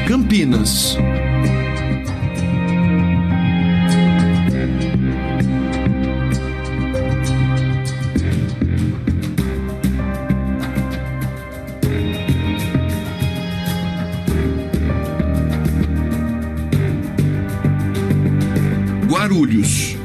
Campinas. Guarulhos.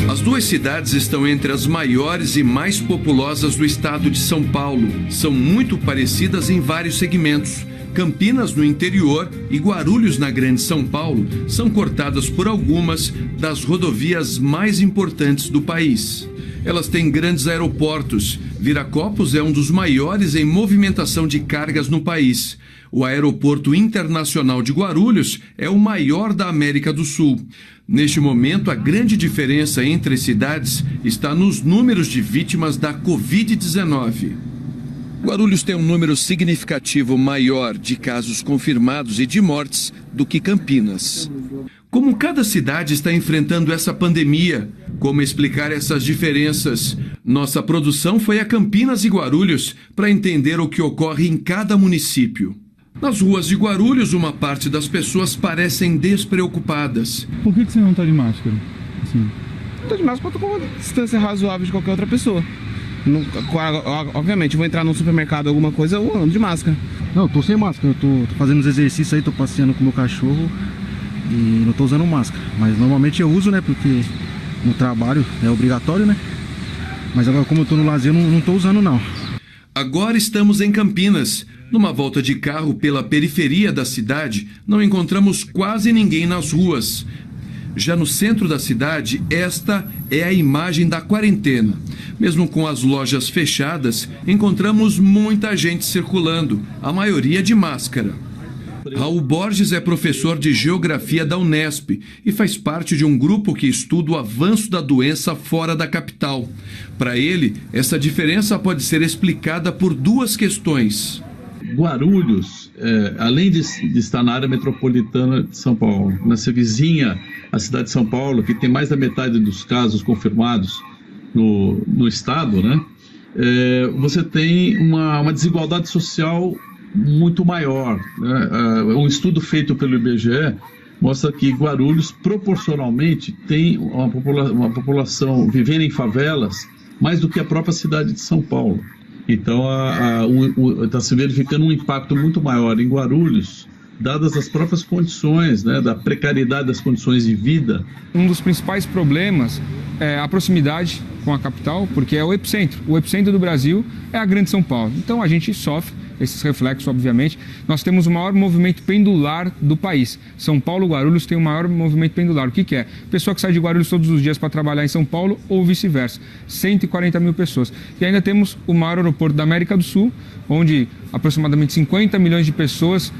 As duas cidades estão entre as maiores e mais populosas do estado de São Paulo. São muito parecidas em vários segmentos. Campinas, no interior, e Guarulhos, na Grande São Paulo, são cortadas por algumas das rodovias mais importantes do país. Elas têm grandes aeroportos. Viracopos é um dos maiores em movimentação de cargas no país. O Aeroporto Internacional de Guarulhos é o maior da América do Sul. Neste momento, a grande diferença entre as cidades está nos números de vítimas da Covid-19. Guarulhos tem um número significativo maior de casos confirmados e de mortes do que Campinas. Como cada cidade está enfrentando essa pandemia? Como explicar essas diferenças? Nossa produção foi a Campinas e Guarulhos para entender o que ocorre em cada município. Nas ruas de Guarulhos, uma parte das pessoas parecem despreocupadas. Por que você não está de máscara? Não estou de máscara porque eu estou com uma distância razoável de qualquer outra pessoa. Obviamente, eu vou entrar num supermercado, alguma coisa, eu ando de máscara. Não, eu tô sem máscara, eu tô fazendo os exercícios aí, tô passeando com o meu cachorro e não tô usando máscara. Mas normalmente eu uso, né, porque no trabalho é obrigatório, né? Mas agora como eu tô no lazer, eu não tô usando não. Agora estamos em Campinas. Numa volta de carro pela periferia da cidade, não encontramos quase ninguém nas ruas. Já no centro da cidade, esta é a imagem da quarentena. Mesmo com as lojas fechadas, encontramos muita gente circulando, a maioria de máscara. Raul Borges é professor de Geografia da Unesp e faz parte de um grupo que estuda o avanço da doença fora da capital. Para ele, essa diferença pode ser explicada por duas questões. Guarulhos, além de estar na área metropolitana de São Paulo, nessa vizinha à cidade de São Paulo, que tem mais da metade dos casos confirmados no estado, né? Você tem uma desigualdade social muito maior, né? Um estudo feito pelo IBGE mostra que Guarulhos, proporcionalmente, tem uma população vivendo em favelas mais do que a própria cidade de São Paulo. Então, está se verificando um impacto muito maior em Guarulhos, dadas as próprias condições, né, da precariedade das condições de vida. Um dos principais problemas é a proximidade com a capital, porque é o epicentro. O epicentro do Brasil é a Grande São Paulo. Então, a gente sofre esses reflexos, obviamente. Nós temos o maior movimento pendular do país. São Paulo, Guarulhos tem o maior movimento pendular. O que é? Pessoa que sai de Guarulhos todos os dias para trabalhar em São Paulo ou vice-versa. 140 mil pessoas. E ainda temos o maior aeroporto da América do Sul, onde aproximadamente 50 milhões de pessoas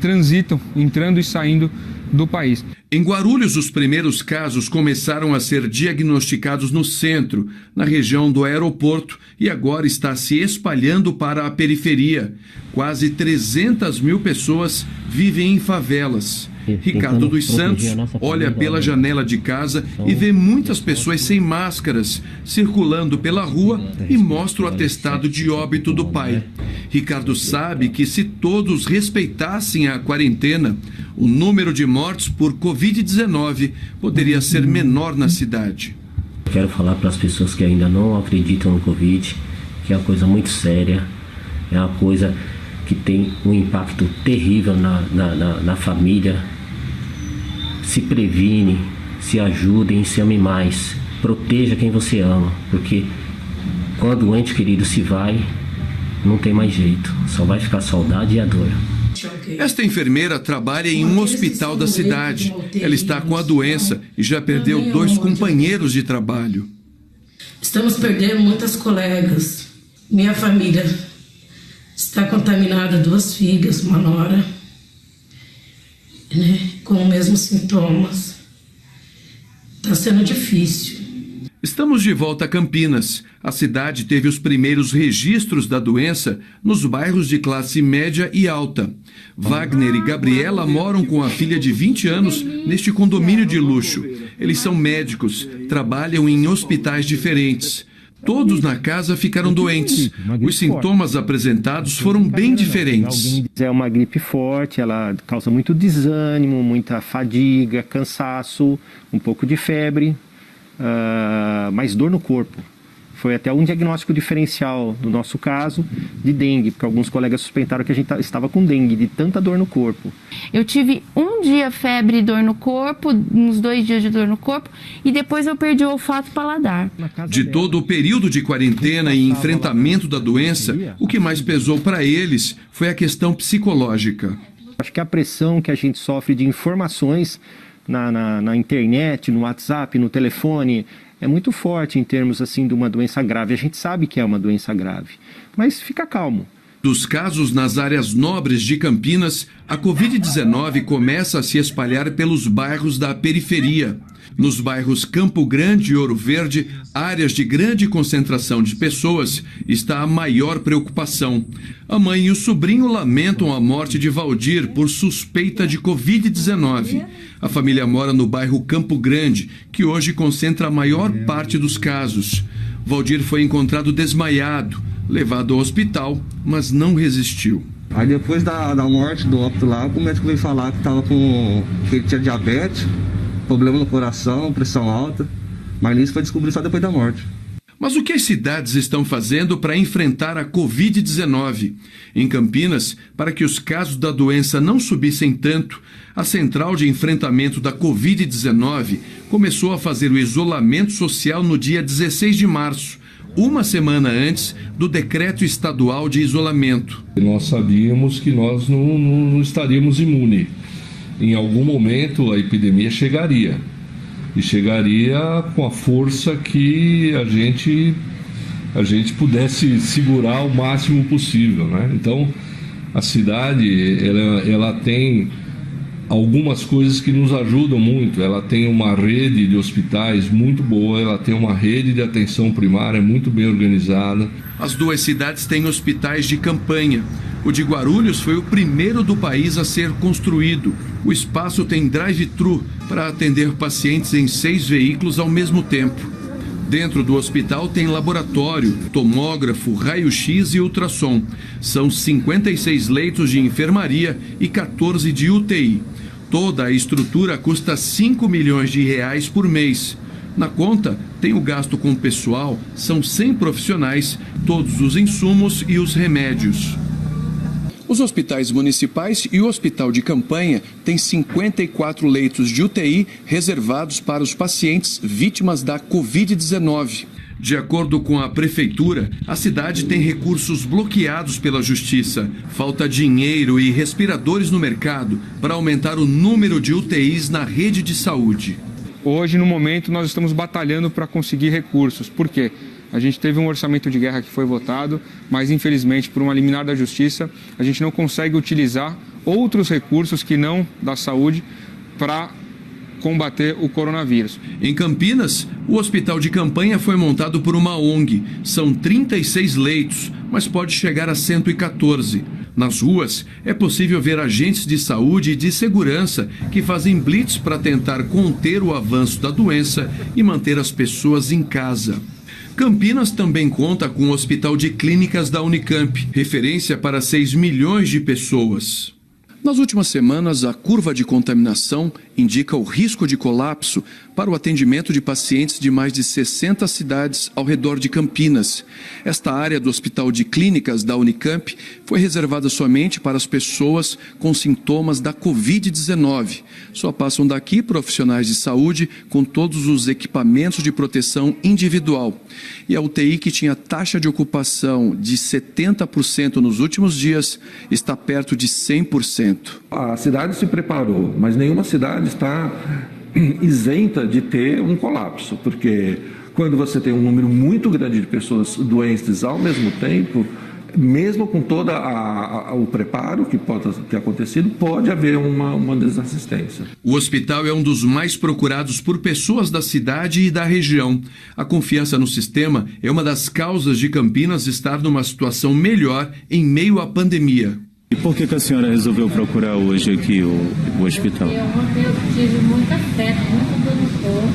transitam, entrando e saindo do país. Em Guarulhos, os primeiros casos começaram a ser diagnosticados no centro, na região do aeroporto, e agora está se espalhando para a periferia. Quase 300 mil pessoas vivem em favelas. Ricardo dos Santos olha pela janela de casa e vê muitas pessoas sem máscaras circulando pela rua e mostra o atestado de óbito do pai. Ricardo sabe que se todos respeitassem a quarentena, o número de mortes por Covid-19 poderia ser menor na cidade. Quero falar para as pessoas que ainda não acreditam no Covid, que é uma coisa muito séria, é uma coisa que tem um impacto terrível na família. Se previne, se ajudem, se amem mais. Proteja quem você ama, porque quando o ente querido se vai, não tem mais jeito. Só vai ficar a saudade e a dor. Esta enfermeira trabalha em um hospital da cidade. Ela está com a doença e já perdeu 2 companheiros de trabalho. Estamos perdendo muitas colegas. Minha família está contaminada, 2 filhas, uma nora, né, com os mesmos sintomas. Está sendo difícil. Estamos de volta a Campinas. A cidade teve os primeiros registros da doença nos bairros de classe média e alta. Wagner e Gabriela moram com a filha de 20 anos neste condomínio de luxo. Eles são médicos, trabalham em hospitais diferentes. Todos na casa ficaram doentes. Os sintomas apresentados foram bem diferentes. É uma gripe forte, ela causa muito desânimo, muita fadiga, cansaço, um pouco de febre. Mas dor no corpo. Foi até um diagnóstico diferencial no nosso caso de dengue, porque alguns colegas suspeitaram que a gente estava com dengue, de tanta dor no corpo. Eu tive um dia febre e dor no corpo, uns 2 dias de dor no corpo, e depois eu perdi o olfato e paladar. De todo o período de quarentena e enfrentamento da doença, o que mais pesou para eles foi a questão psicológica. Acho que a pressão que a gente sofre de informações na internet, no WhatsApp, no telefone, é muito forte em termos assim de uma doença grave. A gente sabe que é uma doença grave, mas fica calmo. Dos casos nas áreas nobres de Campinas, a Covid-19 começa a se espalhar pelos bairros da periferia. Nos bairros Campo Grande e Ouro Verde, áreas de grande concentração de pessoas, está a maior preocupação. A mãe e o sobrinho lamentam a morte de Valdir por suspeita de Covid-19. A família mora no bairro Campo Grande, que hoje concentra a maior parte dos casos. Valdir foi encontrado desmaiado, levado ao hospital, mas não resistiu. Aí depois da morte do óbito lá, o médico veio falar que ele tinha diabetes, problema no coração, pressão alta, mas isso foi descobrido só depois da morte. Mas o que as cidades estão fazendo para enfrentar a Covid-19? Em Campinas, para que os casos da doença não subissem tanto, a Central de Enfrentamento da Covid-19 começou a fazer o isolamento social no dia 16 de março, uma semana antes do decreto estadual de isolamento. Nós sabíamos que nós não estaríamos imunes. Em algum momento a epidemia chegaria. E chegaria com a força que a gente pudesse segurar o máximo possível, né? Então, a cidade, ela tem algumas coisas que nos ajudam muito. Ela tem uma rede de hospitais muito boa, ela tem uma rede de atenção primária muito bem organizada. As duas cidades têm hospitais de campanha. O de Guarulhos foi o primeiro do país a ser construído. O espaço tem drive-thru para atender pacientes em 6 veículos ao mesmo tempo. Dentro do hospital tem laboratório, tomógrafo, raio-x e ultrassom. São 56 leitos de enfermaria e 14 de UTI. Toda a estrutura custa R$5 milhões por mês. Na conta, tem o gasto com o pessoal, são 100 profissionais, todos os insumos e os remédios. Os hospitais municipais e o hospital de campanha têm 54 leitos de UTI reservados para os pacientes vítimas da Covid-19. De acordo com a prefeitura, a cidade tem recursos bloqueados pela justiça. Falta dinheiro e respiradores no mercado para aumentar o número de UTIs na rede de saúde. Hoje, no momento, nós estamos batalhando para conseguir recursos. Por quê? A gente teve um orçamento de guerra que foi votado, mas infelizmente, por uma liminar da justiça, a gente não consegue utilizar outros recursos que não da saúde para combater o coronavírus. Em Campinas, o hospital de campanha foi montado por uma ONG. São 36 leitos, mas pode chegar a 114. Nas ruas, é possível ver agentes de saúde e de segurança que fazem blitz para tentar conter o avanço da doença e manter as pessoas em casa. Campinas também conta com o Hospital de Clínicas da Unicamp, referência para 6 milhões de pessoas. Nas últimas semanas, a curva de contaminação indica o risco de colapso para o atendimento de pacientes de mais de 60 cidades ao redor de Campinas. Esta área do Hospital de Clínicas da Unicamp foi reservada somente para as pessoas com sintomas da Covid-19. Só passam daqui profissionais de saúde com todos os equipamentos de proteção individual. E a UTI, que tinha taxa de ocupação de 70% nos últimos dias, está perto de 100%. A cidade se preparou, mas nenhuma cidade está isenta de ter um colapso, porque quando você tem um número muito grande de pessoas doentes ao mesmo tempo, mesmo com todo o preparo que pode ter acontecido, pode haver uma desassistência. O hospital é um dos mais procurados por pessoas da cidade e da região. A confiança no sistema é uma das causas de Campinas estar numa situação melhor em meio à pandemia. E por que a senhora resolveu procurar hoje aqui o hospital? Eu tive muita febre, muito dor no corpo,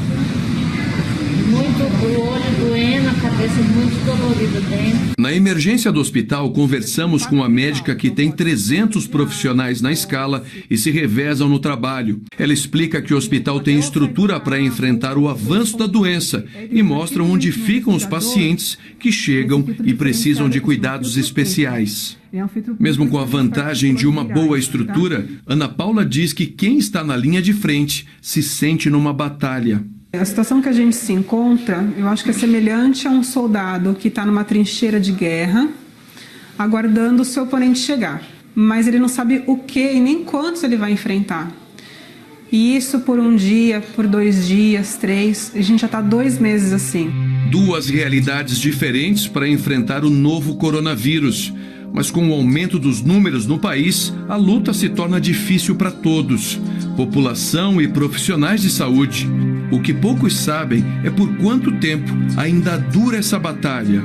muito o olho doendo, a cabeça muito dolorida dentro. Na emergência do hospital, conversamos com a médica que tem 300 profissionais na escala e se revezam no trabalho. Ela explica que o hospital tem estrutura para enfrentar o avanço da doença e mostra onde ficam os pacientes que chegam e precisam de cuidados especiais. Mesmo com a vantagem de uma boa estrutura, Ana Paula diz que quem está na linha de frente se sente numa batalha. A situação que a gente se encontra, eu acho que é semelhante a um soldado que está numa trincheira de guerra, aguardando o seu oponente chegar. Mas ele não sabe o que e nem quantos ele vai enfrentar. E isso por um dia, por 2 dias, 3, a gente já está 2 meses assim. 2 realidades diferentes para enfrentar o novo coronavírus. Mas com o aumento dos números no país, a luta se torna difícil para todos, população e profissionais de saúde. O que poucos sabem é por quanto tempo ainda dura essa batalha.